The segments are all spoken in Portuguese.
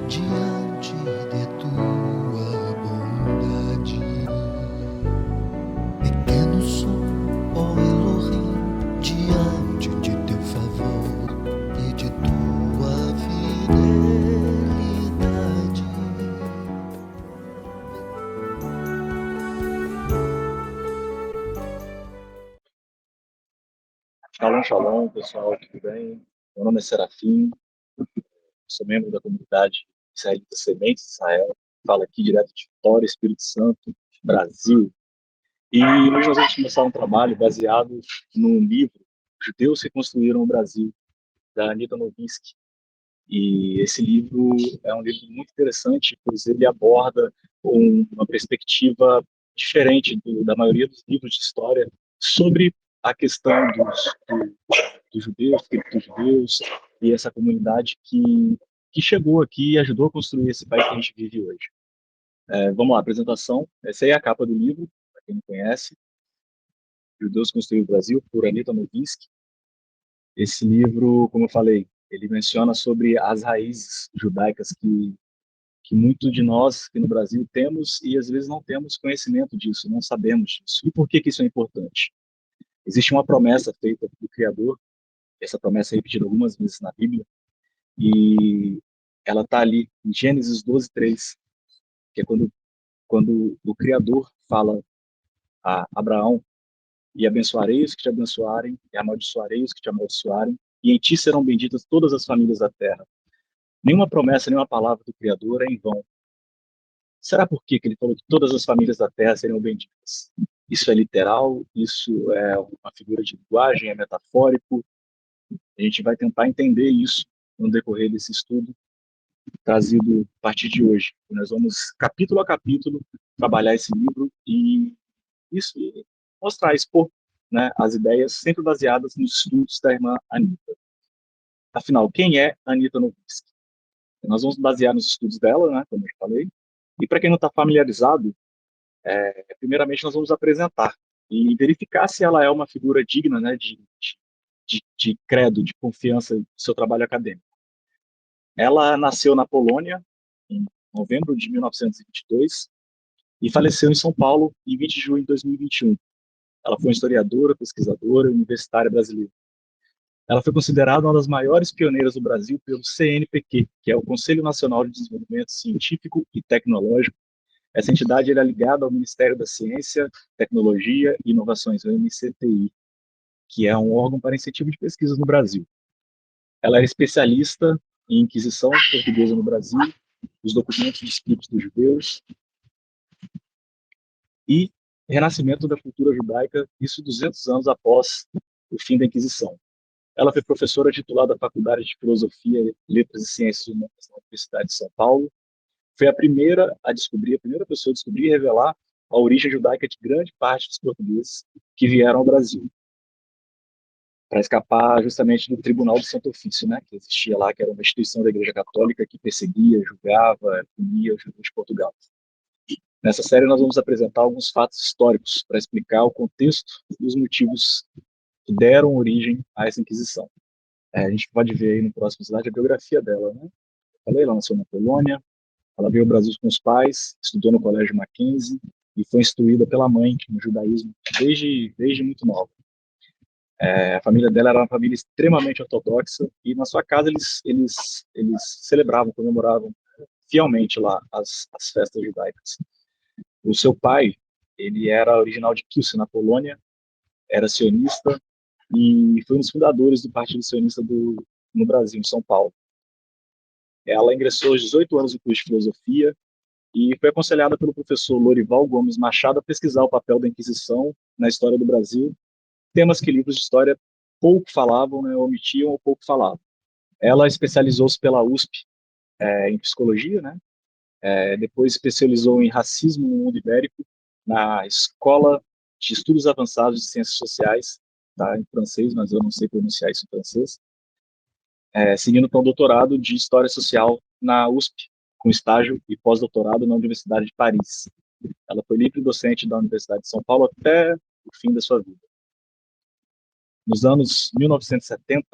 diante de tua bondade. Pequeno sou, ó Elohim, diante de teu favor e de tua fidelidade. Shalom, shalom, pessoal, tudo bem? Meu nome é Serafim, sou membro da comunidade israelita Sementes de Israel, falo aqui direto de Vitória, Espírito Santo, Brasil. E hoje nós vamos começar um trabalho baseado no livro Judeus que Construíram o Brasil, da Anita Novinsky. E esse livro é um livro muito interessante, pois ele aborda uma perspectiva diferente da maioria dos livros de história sobre a questão dos judeus, dos judeus e essa comunidade que chegou aqui e ajudou a construir esse país que a gente vive hoje. Vamos lá, apresentação. Essa aí é a capa do livro, para quem não conhece. Judeus Construíram o Brasil, por Anita Novinsky. Esse livro, como eu falei, ele menciona sobre as raízes judaicas que muito de nós aqui no Brasil temos e às vezes não temos conhecimento disso, não sabemos disso. E por que isso é importante? Existe uma promessa feita do Criador, essa promessa é repetida algumas vezes na Bíblia, e ela está ali em Gênesis 12:3, que é quando o Criador fala a Abraão: e abençoarei os que te abençoarem, e amaldiçoarei os que te amaldiçoarem, e em ti serão benditas todas as famílias da terra. Nenhuma promessa, nenhuma palavra do Criador é em vão. Será por que ele falou que todas as famílias da terra seriam benditas? Isso é literal? Isso é uma figura de linguagem? É metafórico? A gente vai tentar entender isso no decorrer desse estudo trazido a partir de hoje. Nós vamos, capítulo a capítulo, trabalhar esse livro e isso e mostrar, expor, né, as ideias sempre baseadas nos estudos da irmã Anita. Afinal, quem é Anita Novinsky? Nós vamos basear nos estudos dela, né, como eu falei, e para quem não está familiarizado, primeiramente nós vamos apresentar e verificar se ela é uma figura digna, né, de credo, de confiança do seu trabalho acadêmico. Ela nasceu na Polônia em novembro de 1922 e faleceu em São Paulo em 20 de junho de 2021. Ela foi uma historiadora, pesquisadora e universitária brasileira. Ela foi considerada uma das maiores pioneiras do Brasil pelo CNPq, que é o Conselho Nacional de Desenvolvimento Científico e Tecnológico. Essa entidade é ligada ao Ministério da Ciência, Tecnologia e Inovações, o MCTI, que é um órgão para incentivo de pesquisas no Brasil. Ela era especialista em Inquisição portuguesa no Brasil, os documentos de escritos dos judeus e renascimento da cultura judaica, isso 200 anos após o fim da Inquisição. Ela foi professora titular da Faculdade de Filosofia, Letras e Ciências Humanas na Universidade de São Paulo. Foi a primeira pessoa a descobrir e revelar a origem judaica de grande parte dos portugueses que vieram ao Brasil, para escapar justamente do Tribunal do Santo Ofício, né, que existia lá, que era uma instituição da Igreja Católica que perseguia, julgava, punia os judeus de Portugal. Nessa série nós vamos apresentar alguns fatos históricos para explicar o contexto e os motivos que deram origem a essa Inquisição. A gente pode ver aí no próximo slide a biografia dela, né? Eu falei, ela nasceu na Polônia, ela veio ao Brasil com os pais, estudou no Colégio Mackenzie e foi instruída pela mãe no judaísmo desde muito nova. A família dela era uma família extremamente ortodoxa e na sua casa eles celebravam, comemoravam fielmente lá as festas judaicas. O seu pai, ele era original de Kielce, na Polônia, era sionista e foi um dos fundadores do Partido Sionista no Brasil, em São Paulo. Ela ingressou aos 18 anos no curso de filosofia e foi aconselhada pelo professor Lorival Gomes Machado a pesquisar o papel da Inquisição na história do Brasil, temas que livros de história pouco falavam, né, omitiam ou pouco falavam. Ela especializou-se pela USP em psicologia, né? Depois especializou em racismo no mundo ibérico na Escola de Estudos Avançados de Ciências Sociais, tá, em francês, mas eu não sei pronunciar isso em francês, seguindo para um doutorado de História Social na USP, com estágio e pós-doutorado na Universidade de Paris. Ela foi livre docente da Universidade de São Paulo até o fim da sua vida. Nos anos 1970,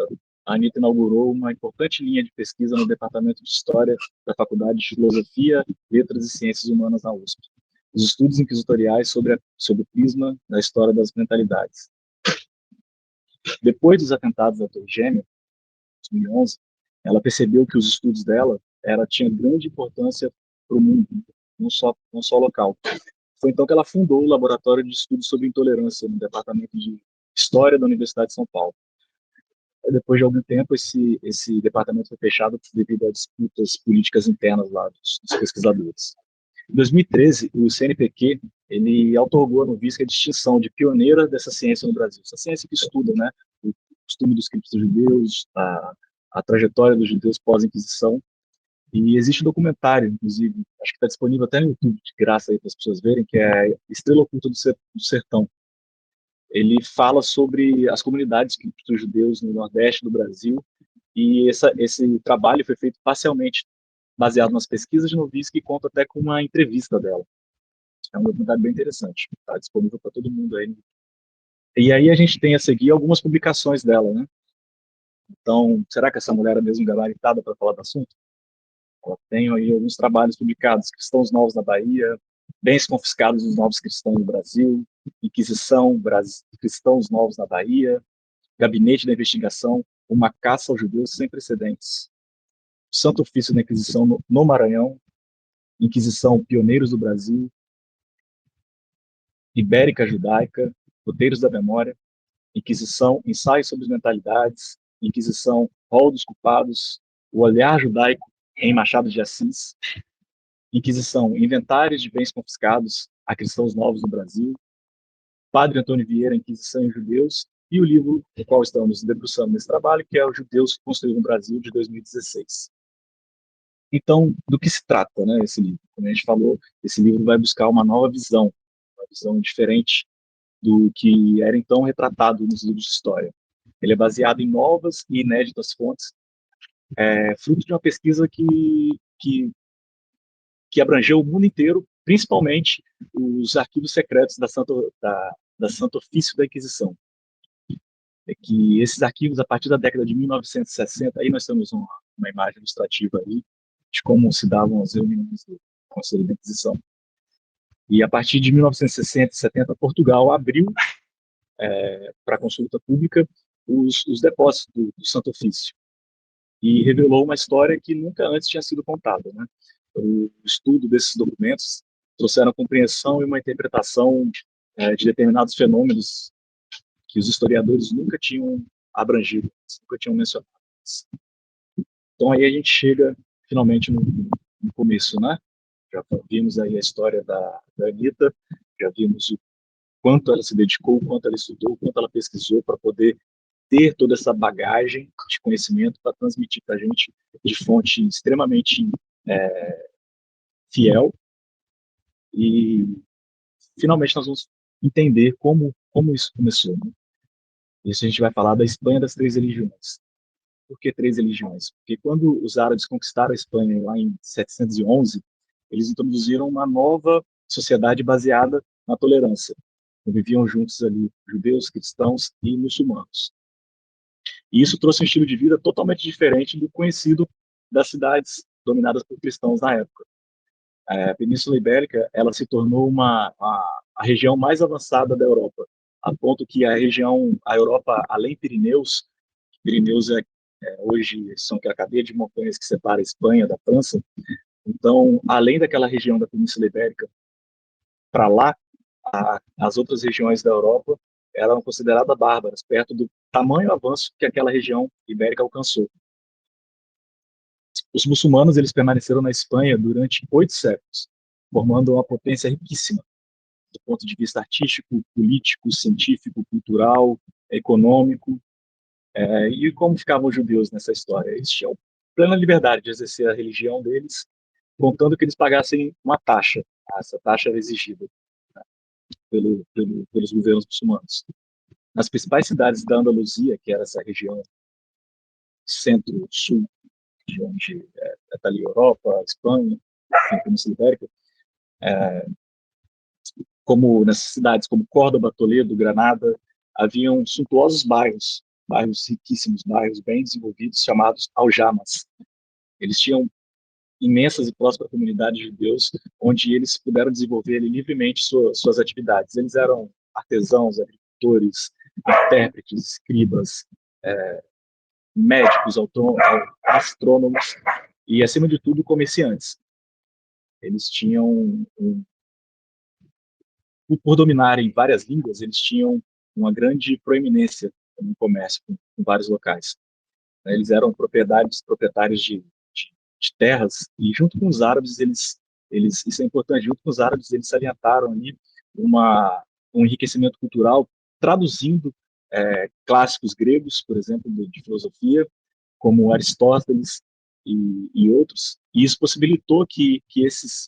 a Anitta inaugurou uma importante linha de pesquisa no Departamento de História da Faculdade de Filosofia, Letras e Ciências Humanas na USP. Os estudos inquisitoriais sobre o prisma da história das mentalidades. Depois dos atentados da Torre Gêmea, em 2011, ela percebeu que os estudos dela tinham grande importância para o mundo, não só local. Foi então que ela fundou o Laboratório de Estudos sobre Intolerância no Departamento de História da Universidade de São Paulo. Depois de algum tempo, esse departamento foi fechado devido a disputas políticas internas lá dos pesquisadores. Em 2013, o CNPq ele outorgou a novícia a distinção de pioneira dessa ciência no Brasil. Essa ciência que estuda, né, o costume dos scriptos judeus, a trajetória dos judeus pós-Inquisição. E existe um documentário, inclusive, acho que está disponível até no YouTube, de graça aí para as pessoas verem, que é Estrela Oculta do Sertão. Ele fala sobre as comunidades criptos judeus no Nordeste do Brasil, e esse trabalho foi feito parcialmente baseado nas pesquisas de Novice, que conta até com uma entrevista dela. É um documentário bem interessante, está disponível para todo mundo aí. E aí a gente tem a seguir algumas publicações dela, né? Então, será que essa mulher é mesmo gabaritada para falar do assunto? Ela tem aí alguns trabalhos publicados: Cristãos Novos na Bahia, Bens Confiscados dos Novos Cristãos no Brasil, Inquisição, Cristãos Novos na Bahia, Gabinete da Investigação, Uma Caça aos Judeus Sem Precedentes, Santo Ofício da Inquisição no Maranhão, Inquisição Pioneiros do Brasil, Ibérica Judaica, Roteiros da Memória, Inquisição Ensaios sobre as Mentalidades, Inquisição Rol dos Culpados, O Olhar Judaico em Machado de Assis, Inquisição Inventários de Bens Confiscados a Cristãos Novos no Brasil, Padre Antônio Vieira, Inquisição e Judeus, e o livro do qual estamos debruçando nesse trabalho, que é Os Judeus que Construíram o Brasil, de 2016. Então, do que se trata, né, esse livro? Como a gente falou, esse livro vai buscar uma nova visão, uma visão diferente do que era então retratado nos livros de história. Ele é baseado em novas e inéditas fontes, fruto de uma pesquisa que abrangeu o mundo inteiro, principalmente os arquivos secretos da Santo Ofício da Inquisição. É que esses arquivos, a partir da década de 1960, aí nós temos uma imagem ilustrativa aí de como se davam as reuniões do Conselho da Inquisição. E a partir de 1960 e 70, Portugal abriu para consulta pública os depósitos do Santo Ofício e revelou uma história que nunca antes tinha sido contada, né? O estudo desses documentos trouxeram a compreensão e uma interpretação de determinados fenômenos que os historiadores nunca tinham abrangido, nunca tinham mencionado. Então aí a gente chega finalmente no começo, né? Já vimos aí a história da Anitta, já vimos o quanto ela se dedicou, o quanto ela estudou, o quanto ela pesquisou para poder ter toda essa bagagem de conhecimento para transmitir para a gente de fonte extremamente fiel. E finalmente nós vamos entender como isso começou, né? Isso a gente vai falar da Espanha das Três Religiões. Por que três religiões? Porque quando os árabes conquistaram a Espanha lá em 711, eles introduziram uma nova sociedade baseada na tolerância. Conviviam juntos ali judeus, cristãos e muçulmanos. E isso trouxe um estilo de vida totalmente diferente do conhecido das cidades dominadas por cristãos na época. A Península Ibérica ela se tornou a região mais avançada da Europa, a ponto que a Europa além Pirineus, Pirineus hoje são a cadeia de montanhas que separa a Espanha da França. Então, além daquela região da Península Ibérica, para lá, as outras regiões da Europa eram consideradas bárbaras, perto do tamanho avanço que aquela região ibérica alcançou. Os muçulmanos eles permaneceram na Espanha durante 8 séculos, formando uma potência riquíssima, do ponto de vista artístico, político, científico, cultural, econômico. E como ficavam os judeus nessa história? Eles tinham plena liberdade de exercer a religião deles, contando que eles pagassem uma taxa. Essa taxa era exigida, né, pelos governos muçulmanos. Nas principais cidades da Andaluzia, que era essa região centro-sul, onde está ali a Europa, a Espanha, a Península Ibérica, como nessas cidades como Córdoba, Toledo, Granada, haviam suntuosos bairros bairros riquíssimos, bairros bem desenvolvidos, chamados aljamas. Eles tinham imensas e prósperas comunidades de judeus, onde eles puderam desenvolver ali, livremente suas atividades. Eles eram artesãos, agricultores, intérpretes, escribas, médicos, astrônomos e, acima de tudo, comerciantes. Eles tinham, por dominarem várias línguas, eles tinham uma grande proeminência no comércio com vários locais. Eles eram proprietários de terras, e junto com os árabes, isso é importante, junto com os árabes, eles salientaram ali um enriquecimento cultural, traduzindo clássicos gregos, por exemplo, de filosofia, como Aristóteles e outros, e isso possibilitou que esse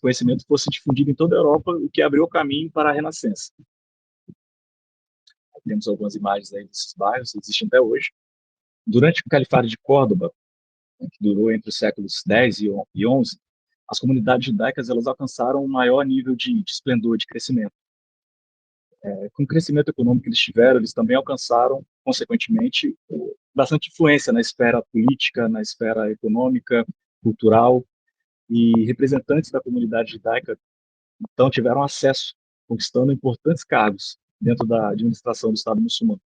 conhecimento fosse difundido em toda a Europa, o que abriu o caminho para a Renascença. Temos algumas imagens aí desses bairros, existem até hoje. Durante o Califado de Córdoba, que durou entre os séculos X e XI, as comunidades judaicas elas alcançaram um maior nível de esplendor, de crescimento. Com o crescimento econômico que eles tiveram, eles também alcançaram, consequentemente, bastante influência na esfera política, na esfera econômica, cultural, e representantes da comunidade judaica, então, tiveram acesso, conquistando importantes cargos dentro da administração do Estado muçulmano.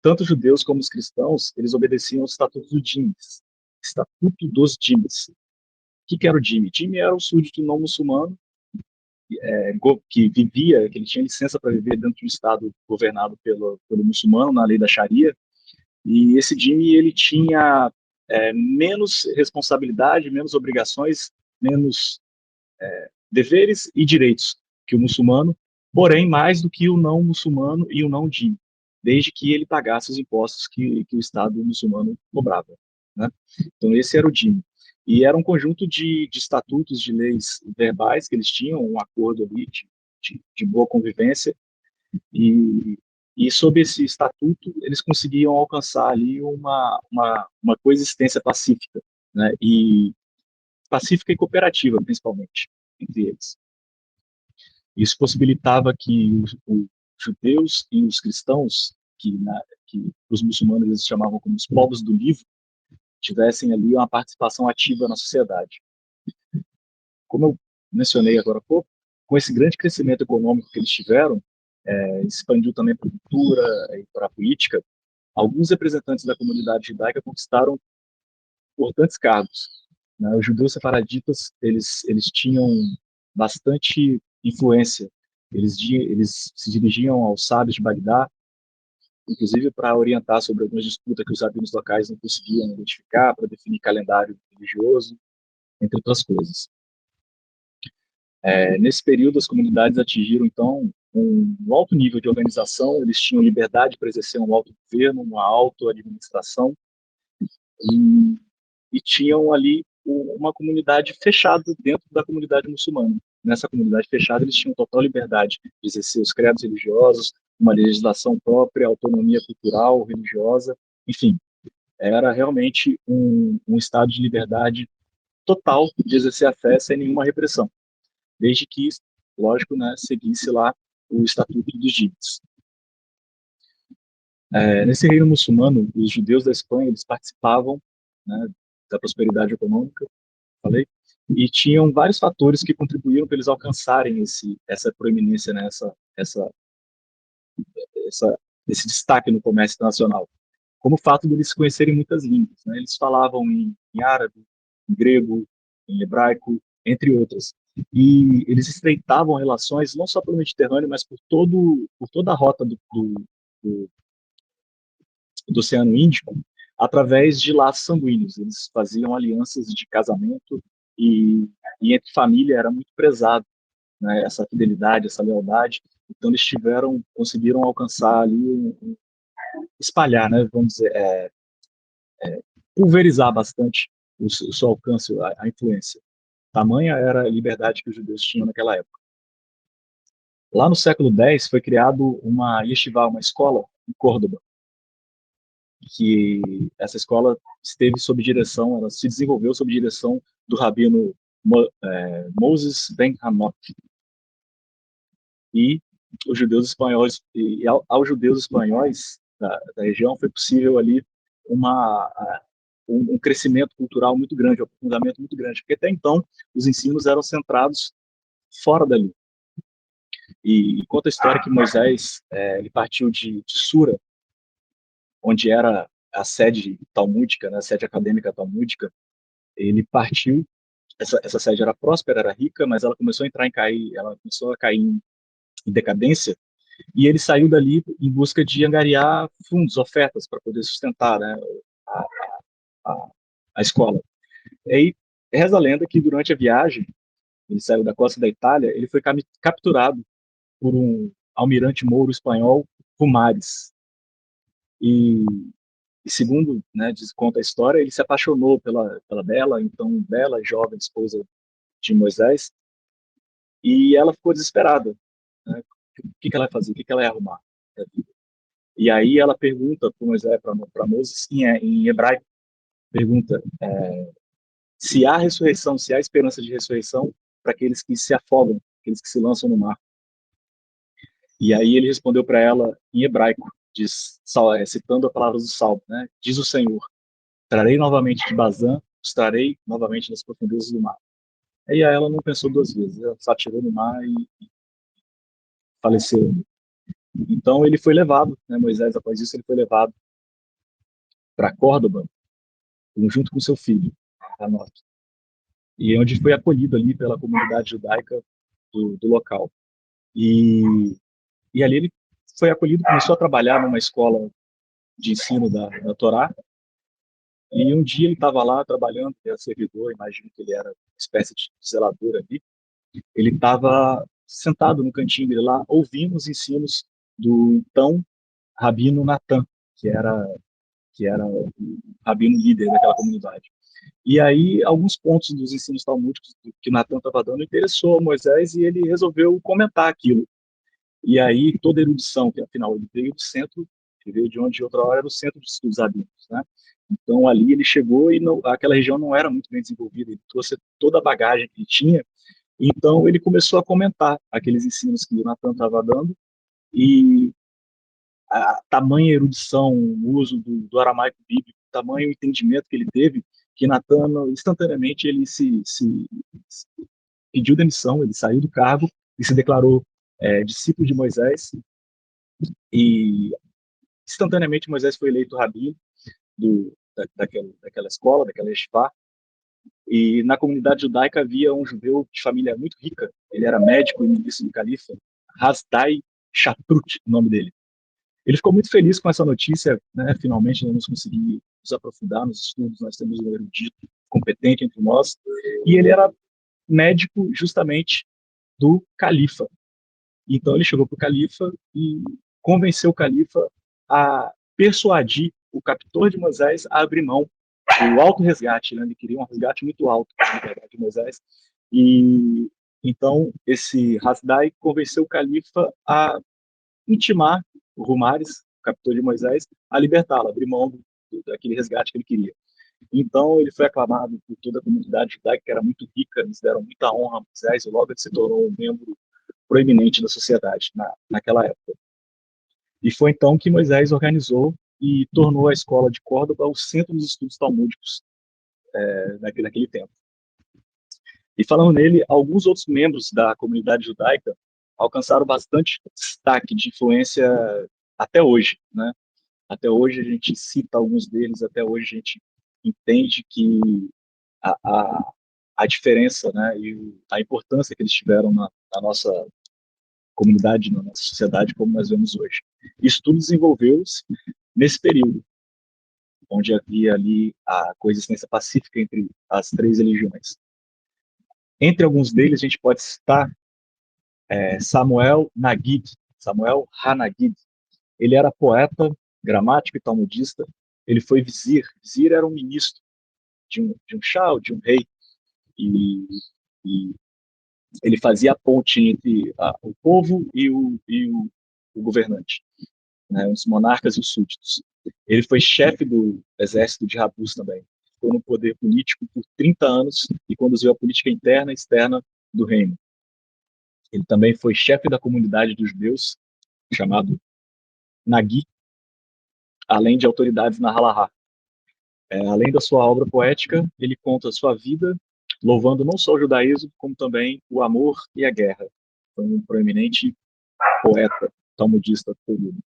Tanto os judeus como os cristãos, eles obedeciam aos estatutos do Dímmes, Estatuto dos Dímmes. O que era o Dímme? Dímme era o súdito não muçulmano que ele tinha licença para viver dentro de um Estado governado pelo muçulmano, na lei da Sharia, e esse Dímme, ele tinha menos responsabilidade, menos obrigações, menos deveres e direitos que o muçulmano, porém mais do que o não muçulmano e o não Dímme, desde que ele pagasse os impostos que o Estado muçulmano cobrava, né? Então esse era o Dímme. E era um conjunto de estatutos, de leis verbais que eles tinham, um acordo ali de boa convivência, e sob esse estatuto eles conseguiam alcançar ali uma coexistência pacífica, né? E pacífica e cooperativa, principalmente, entre eles. Isso possibilitava que os judeus e os cristãos, que os muçulmanos eles chamavam como os povos do livro, tivessem ali uma participação ativa na sociedade. Como eu mencionei agora há pouco, com esse grande crescimento econômico que eles tiveram, expandiu também para a cultura e para a política, alguns representantes da comunidade judaica conquistaram importantes cargos, né? Os judeus sefaraditas, eles tinham bastante influência. Eles se dirigiam aos sábios de Bagdá, inclusive para orientar sobre algumas disputas que os rabinos locais não conseguiam identificar, para definir calendário religioso, entre outras coisas. Nesse período, as comunidades atingiram, então, um alto nível de organização, eles tinham liberdade para exercer um autogoverno, uma auto-administração, e tinham ali uma comunidade fechada dentro da comunidade muçulmana. Nessa comunidade fechada, eles tinham total liberdade de exercer os credos religiosos, uma legislação própria, autonomia cultural, religiosa, enfim, era realmente um estado de liberdade total de exercer a fé sem nenhuma repressão, desde que, lógico, né, seguisse lá o Estatuto dos Dívidas. Nesse reino muçulmano, os judeus da Espanha eles participavam, né, da prosperidade econômica, falei, e tinham vários fatores que contribuíram para eles alcançarem essa proeminência, né, esse destaque no comércio internacional, como o fato de eles conhecerem muitas línguas, né? Eles falavam em árabe, em grego, em hebraico, entre outras. E eles estreitavam relações não só pelo Mediterrâneo, mas por toda a rota do, do Oceano Índico, através de laços sanguíneos. Eles faziam alianças de casamento e entre família era muito prezado, né, essa fidelidade, essa lealdade. Então eles conseguiram alcançar ali, espalhar, né, vamos dizer, pulverizar bastante o seu alcance, a influência. Tamanha era a liberdade que os judeus tinham naquela época. Lá no século X foi criado uma yeshiva, uma escola em Córdoba, que essa escola esteve sob direção, ela se desenvolveu sob direção do rabino Moses Ben Hanok. E os judeus espanhóis, aos judeus espanhóis, da região, foi possível ali um crescimento cultural muito grande, um aprofundamento muito grande, porque até então os ensinos eram centrados fora dali. E conta a história que Moisés ele partiu de Sura, onde era a sede talmúdica, né, a sede acadêmica talmúdica. Ele partiu, essa sede era próspera, era rica, mas ela começou a ela começou a cair em decadência, e ele saiu dali em busca de angariar fundos, ofertas, para poder sustentar, né, a, a, a escola. E aí, reza a lenda que durante a viagem, ele saiu da costa da Itália, ele foi capturado por um almirante mouro espanhol, Pumares. E, e segundo, né, conta a história, ele se apaixonou pela bela, então bela e jovem esposa de Moisés, e ela ficou desesperada, né? O que ela ia fazer? O que ela ia arrumar da vida? E aí ela pergunta para Moisés, para Moses, em hebraico, pergunta se há ressurreição, se há esperança de ressurreição para aqueles que se afogam, aqueles que se lançam no mar. E aí ele respondeu para ela em hebraico, citando a palavra do Salmo, né? Diz o Senhor: trarei novamente de Bazã, os trarei novamente das profundezas do mar. E aí ela não pensou duas vezes, ela se atirou no mar e faleceu. Então ele foi levado, né? Moisés, após isso, ele foi levado para Córdoba, junto com seu filho, Hanoque, e onde foi acolhido ali pela comunidade judaica do local. E, e ali ele foi acolhido, começou a trabalhar numa escola de ensino da Torá, e um dia ele estava lá trabalhando, ele era servidor, imagino que ele era uma espécie de zelador ali, ele estava sentado no cantinho dele lá, ouvindo os ensinos do então Rabino Natan, que era, que era o rabino líder daquela comunidade. E aí, alguns pontos dos ensinos talmúdicos que Natan estava dando interessou a Moisés e ele resolveu comentar aquilo. E aí, toda a erudição, que afinal ele veio do centro, ele veio de onde outra hora era o centro de estudos rabinos, né? Então, ali ele chegou e aquela região não era muito bem desenvolvida, ele trouxe toda a bagagem que ele tinha, então ele começou a comentar aqueles ensinos que o Natan estava dando, e a tamanha erudição, o uso do aramaico bíblico, o tamanho entendimento que ele teve, que Natan, instantaneamente, ele se pediu demissão, ele saiu do cargo e se declarou discípulo de Moisés, e instantaneamente Moisés foi eleito rabino daquela escola, daquela yeshivá, e na comunidade judaica havia um judeu de família muito rica, ele era médico e ministro do califa, Hasdai Shatrut, o nome dele. Ele ficou muito feliz com essa notícia, né? Finalmente nós vamos conseguir nos aprofundar nos estudos, nós temos um erudito competente entre nós, e ele era médico justamente do califa. Então ele chegou para o califa e convenceu o califa a persuadir o captor de Moisés a abrir mão do alto resgate, né? Ele queria um resgate muito alto de Moisés, e então esse Hasdai convenceu o califa a intimar o Rumares, o captor de Moisés, a libertá-lo, abrir mão daquele resgate que ele queria. Então ele foi aclamado por toda a comunidade judaica, que era muito rica, eles deram muita honra a Moisés, e logo ele se tornou um membro proeminente da sociedade naquela época. E foi então que Moisés organizou e tornou a escola de Córdoba o centro dos estudos talmúdicos naquele tempo. E falando nele, alguns outros membros da comunidade judaica alcançaram bastante destaque de influência até hoje, né? Até hoje a gente cita alguns deles, até hoje a gente entende que a, a, a diferença, né, e a importância que eles tiveram na nossa comunidade, na nossa sociedade, como nós vemos hoje. Isso tudo desenvolveu-se nesse período, onde havia ali a coexistência pacífica entre as três religiões. Entre alguns deles, a gente pode citar Samuel Nagid, Samuel Hanagid. Ele era poeta, gramático e talmudista. Ele foi vizir. Vizir era um ministro de um shah, de um rei. E ele fazia a ponte entre o povo o governante, né, os monarcas e os súditos. Ele foi chefe do exército de Rabus também. Ficou no poder político por 30 anos e conduziu a política interna e externa do reino. Ele também foi chefe da comunidade dos judeus, chamado Nagi, além de autoridades na Halahá. Além da sua obra poética, ele conta a sua vida, louvando não só o judaísmo, como também o amor e a guerra. Foi um proeminente poeta, talmudista do período.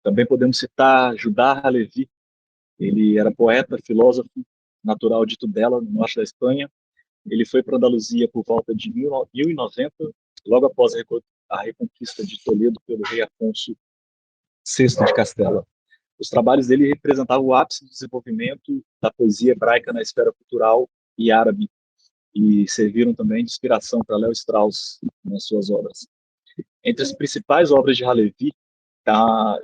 Também podemos citar Judá Halevi. Ele era poeta, filósofo, natural de Tudela, no norte da Espanha. Ele foi para Andaluzia por volta de 1090, logo após a reconquista de Toledo pelo rei Afonso VI de Castela. Os trabalhos dele representavam o ápice do desenvolvimento da poesia hebraica na esfera cultural e árabe, e serviram também de inspiração para Léo Strauss nas suas obras. Entre as principais obras de Halevi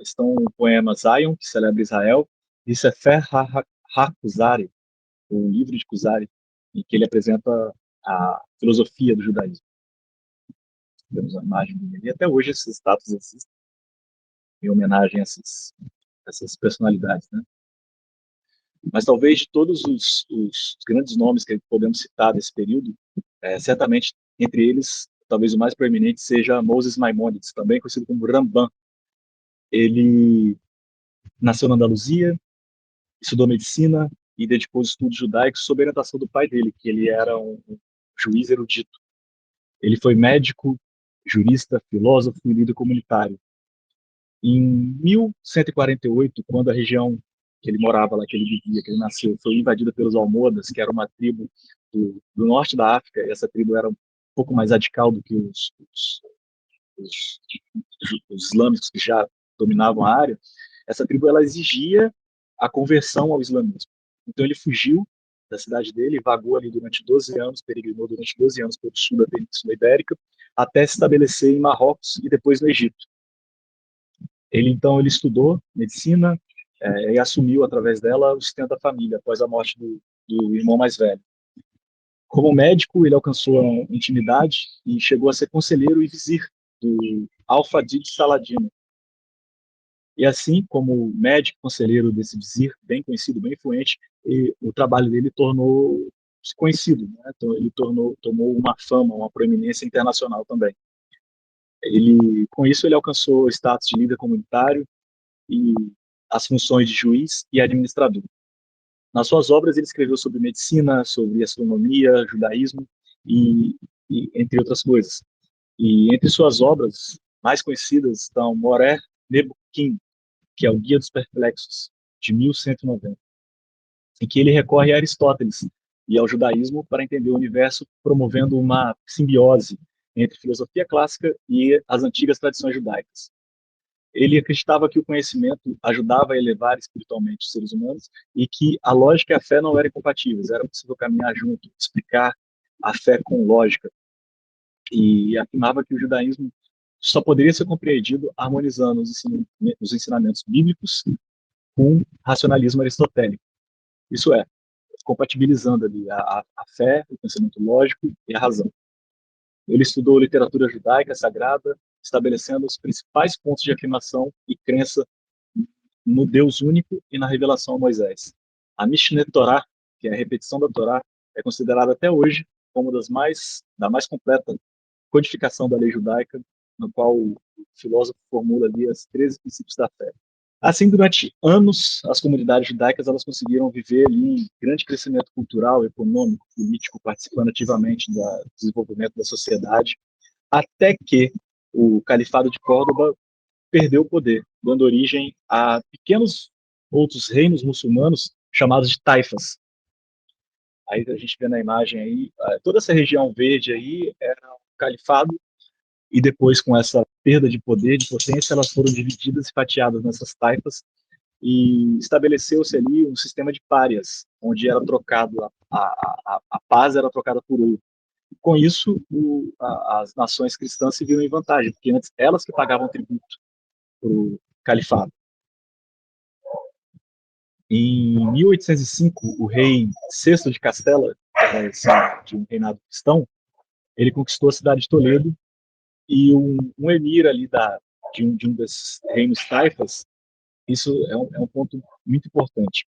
estão o poema Zion, que celebra Israel, e Sefer HaKuzari, o livro de Kuzari, em que ele apresenta a filosofia do judaísmo. Temos a imagem dele, e até hoje esses estátuas existem em homenagem a essas personalidades, né? Mas talvez de todos os grandes nomes que podemos citar desse período, certamente entre eles, talvez o mais proeminente seja Moses Maimonides, também conhecido como Ramban. Ele nasceu na Andaluzia, estudou medicina e dedicou os estudos judaicos sob a orientação do pai dele, que ele era um juiz erudito. Ele foi médico, jurista, filósofo e líder comunitário. Em 1148, quando a região que ele morava lá, que ele vivia, que ele nasceu, foi invadida pelos Almohadas, que era uma tribo do norte da África, e essa tribo era um pouco mais radical do que os islâmicos que já dominavam a área. Essa tribo ela exigia a conversão ao islamismo. Então ele fugiu da cidade dele, vagou ali durante 12 anos, peregrinou durante 12 anos pelo sul da Península Ibérica, até se estabelecer em Marrocos e depois no Egito. Ele estudou medicina e assumiu, através dela, o sustento da família, após a morte do irmão mais velho. Como médico, ele alcançou a intimidade e chegou a ser conselheiro e vizir do Al-Fadid Saladino. E assim, como médico conselheiro desse vizir, bem conhecido, bem influente, o trabalho dele tornou-se conhecido, né? Então, ele tomou uma fama, uma proeminência internacional também. Com isso, ele alcançou o status de líder comunitário e as funções de juiz e administrador. Nas suas obras, ele escreveu sobre medicina, sobre astronomia, judaísmo entre outras coisas. E entre suas obras mais conhecidas estão Moré Nebuchim, que é o Guia dos Perplexos, de 1190, em que ele recorre a Aristóteles e ao judaísmo para entender o universo, promovendo uma simbiose entre filosofia clássica e as antigas tradições judaicas. Ele acreditava que o conhecimento ajudava a elevar espiritualmente os seres humanos e que a lógica e a fé não eram incompatíveis, era possível caminhar junto, explicar a fé com lógica. E afirmava que o judaísmo só poderia ser compreendido harmonizando os ensinamentos bíblicos com racionalismo aristotélico. Isso é, compatibilizando ali a fé, o pensamento lógico e a razão. Ele estudou literatura judaica sagrada, estabelecendo os principais pontos de afirmação e crença no Deus único e na revelação a Moisés. A Mishneh Torah, que é a repetição da Torá, é considerada até hoje como da mais completa codificação da lei judaica, no qual o filósofo formula ali as 13 princípios da fé. Assim, durante anos, as comunidades judaicas elas conseguiram viver ali em grande crescimento cultural, econômico, político, participando ativamente do desenvolvimento da sociedade, até que o Califado de Córdoba perdeu o poder, dando origem a pequenos outros reinos muçulmanos chamados de taifas. Aí a gente vê na imagem aí, toda essa região verde aí era um califado, e depois, com essa perda de poder, de potência, elas foram divididas e fatiadas nessas taifas, e estabeleceu-se ali um sistema de párias, onde era trocado a paz era trocada por ouro. Com isso, as nações cristãs se viram em vantagem, porque antes elas que pagavam tributo para o califado. Em 1805, o rei Sexto de Castela, de um reinado cristão, ele conquistou a cidade de Toledo, e um emir ali de um desses reinos taifas, isso é um ponto muito importante.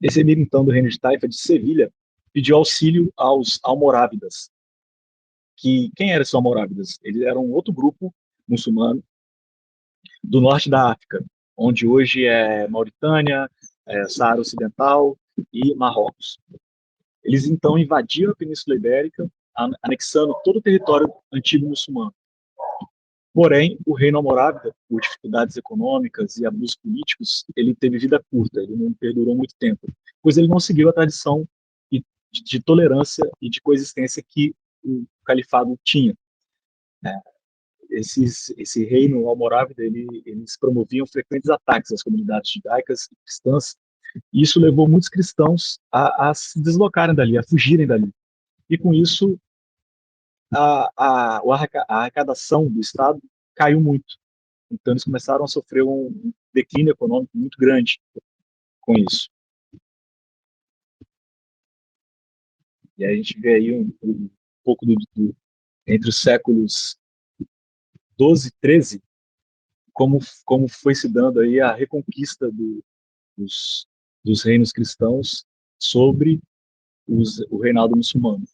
Esse emir, então, do reino de Taifa, de Sevilha, pediu auxílio aos almorávidas. Quem eram esses almorávidas? Eles eram outro grupo muçulmano do norte da África, onde hoje é Mauritânia, Saara Ocidental e Marrocos. Eles então invadiram a Península Ibérica, anexando todo o território antigo muçulmano. Porém, o reino almorávida, por dificuldades econômicas e abusos políticos, ele teve vida curta, ele não perdurou muito tempo, pois ele não seguiu a tradição de tolerância e de coexistência que o califado tinha. Esse reino almorávida, eles promoviam frequentes ataques às comunidades judaicas e cristãs, e isso levou muitos cristãos a se deslocarem dali, a fugirem dali. E com isso, a arrecadação do Estado caiu muito. Então, eles começaram a sofrer um declínio econômico muito grande com isso. E aí a gente vê aí um pouco entre os séculos 12 e 13, como foi se dando aí a reconquista dos, dos reinos cristãos sobre o reinado muçulmano.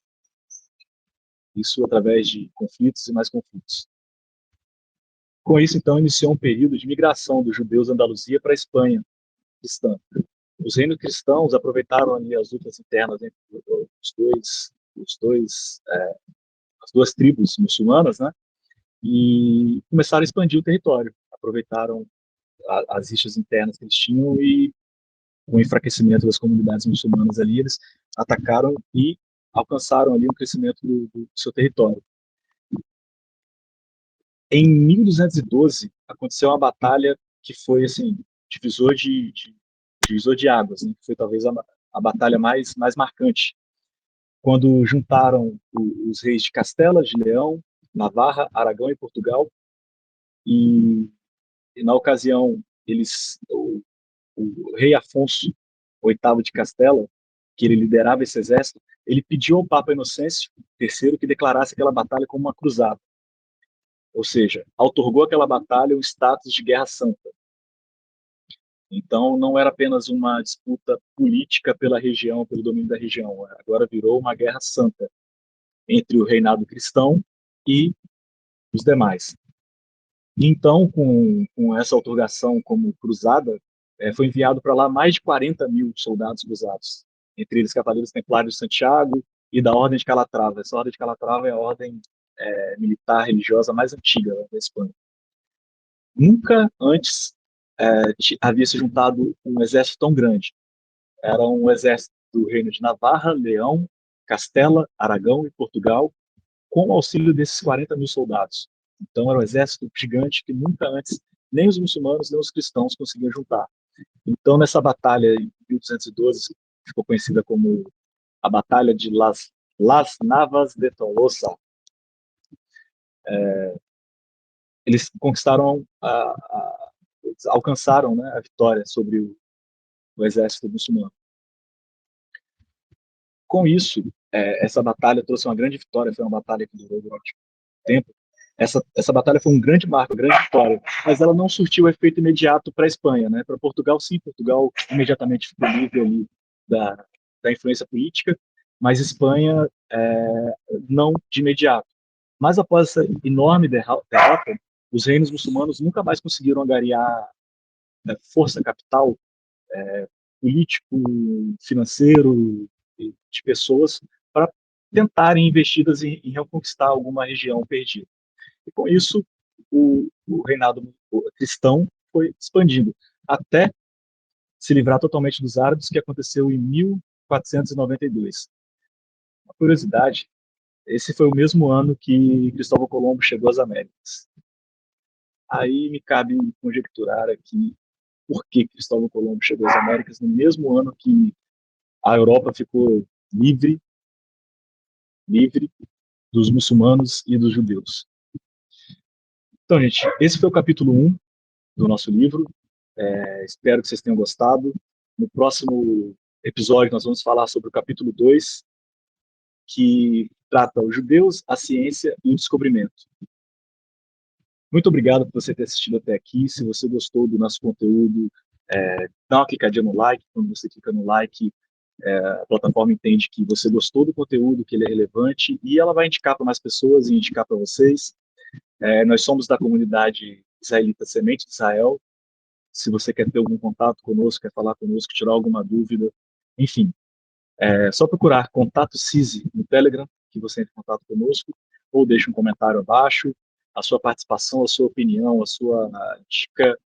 Isso através de conflitos e mais conflitos. Com isso, então, iniciou um período de migração dos judeus da Andaluzia para a Espanha cristã. Os reinos cristãos aproveitaram ali as lutas internas entre as duas tribos muçulmanas, né? E começaram a expandir o território. Aproveitaram as rixas internas que eles tinham e com o enfraquecimento das comunidades muçulmanas ali, eles atacaram e alcançaram ali um crescimento do seu território. Em 1212, aconteceu uma batalha que foi, assim, divisor de águas, né? Foi talvez a batalha mais marcante, quando juntaram os reis de Castela, de Leão, Navarra, Aragão e Portugal, e na ocasião, o rei Afonso VIII de Castela, que ele liderava esse exército, ele pediu ao Papa Inocêncio III que declarasse aquela batalha como uma cruzada, ou seja, outorgou aquela batalha o status de guerra santa. Então, não era apenas uma disputa política pela região, pelo domínio da região, agora virou uma guerra santa entre o reinado cristão e os demais. Então, com essa outorgação como cruzada, foi enviado para lá mais de 40 mil soldados cruzados, entre eles Cavaleiros Templários de Santiago e da Ordem de Calatrava. Essa Ordem de Calatrava é a ordem militar religiosa mais antiga da Espanha. Nunca antes havia se juntado um exército tão grande. Era um exército do reino de Navarra, Leão, Castela, Aragão e Portugal, com o auxílio desses 40 mil soldados. Então era um exército gigante que nunca antes nem os muçulmanos nem os cristãos conseguiam juntar. Então nessa batalha em 1212 ficou conhecida como a Batalha de Las Navas de Tolosa. Eles conquistaram, alcançaram, né, a vitória sobre o exército muçulmano. Com isso, essa batalha trouxe uma grande vitória, foi uma batalha que durou durante tempo. Essa batalha foi um grande marco, uma grande vitória, mas ela não surtiu efeito imediato para a Espanha, né? Para Portugal, sim, Portugal imediatamente ficou livre ali da influência política, mas Espanha não de imediato. Mas após essa enorme derrota, os reinos muçulmanos nunca mais conseguiram angariar força capital, político, financeiro, de pessoas para tentarem investidas em reconquistar alguma região perdida. E com isso, o reinado cristão foi expandindo, até se livrar totalmente dos árabes, que aconteceu em 1492. Uma curiosidade, esse foi o mesmo ano que Cristóvão Colombo chegou às Américas. Aí me cabe conjecturar aqui por que Cristóvão Colombo chegou às Américas no mesmo ano que a Europa ficou livre dos muçulmanos e dos judeus. Então, gente, esse foi o capítulo 1 do nosso livro. Espero que vocês tenham gostado. No próximo episódio, nós vamos falar sobre o capítulo 2, que trata os judeus, a ciência e o descobrimento. Muito obrigado por você ter assistido até aqui. Se você gostou do nosso conteúdo, dá uma clicadinha no like. Quando você clica no like, a plataforma entende que você gostou do conteúdo, que ele é relevante, e ela vai indicar para mais pessoas e indicar para vocês. Nós somos da comunidade israelita Semente de Israel. se você quer ter algum contato conosco, quer falar conosco, tirar alguma dúvida, enfim, é só procurar Contato CISI no Telegram, que você entra em contato conosco, ou deixa um comentário abaixo. A sua participação, a sua opinião, a sua dica,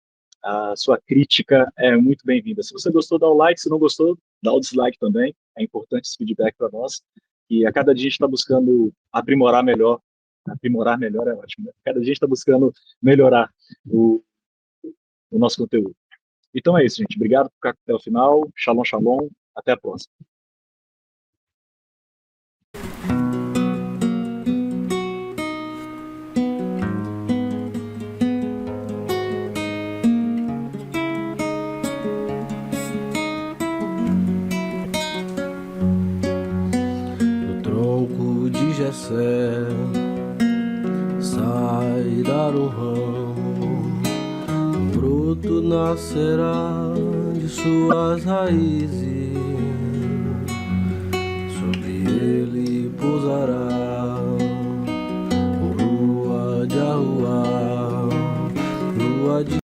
a sua crítica é muito bem-vinda. Se você gostou, dá o like. Se não gostou, dá o dislike também. É importante esse feedback para nós. E a cada dia a gente está buscando aprimorar melhor. Aprimorar melhor é ótimo, né? Cada dia a gente está buscando melhorar o, o nosso conteúdo. Então é isso, gente. Obrigado por ficar até o final. Shalom, shalom. Até a próxima. Do tronco de Jessé sairá um ramo, um broto nascerá de suas raízes, sobre ele pousará lua de arruar, lua de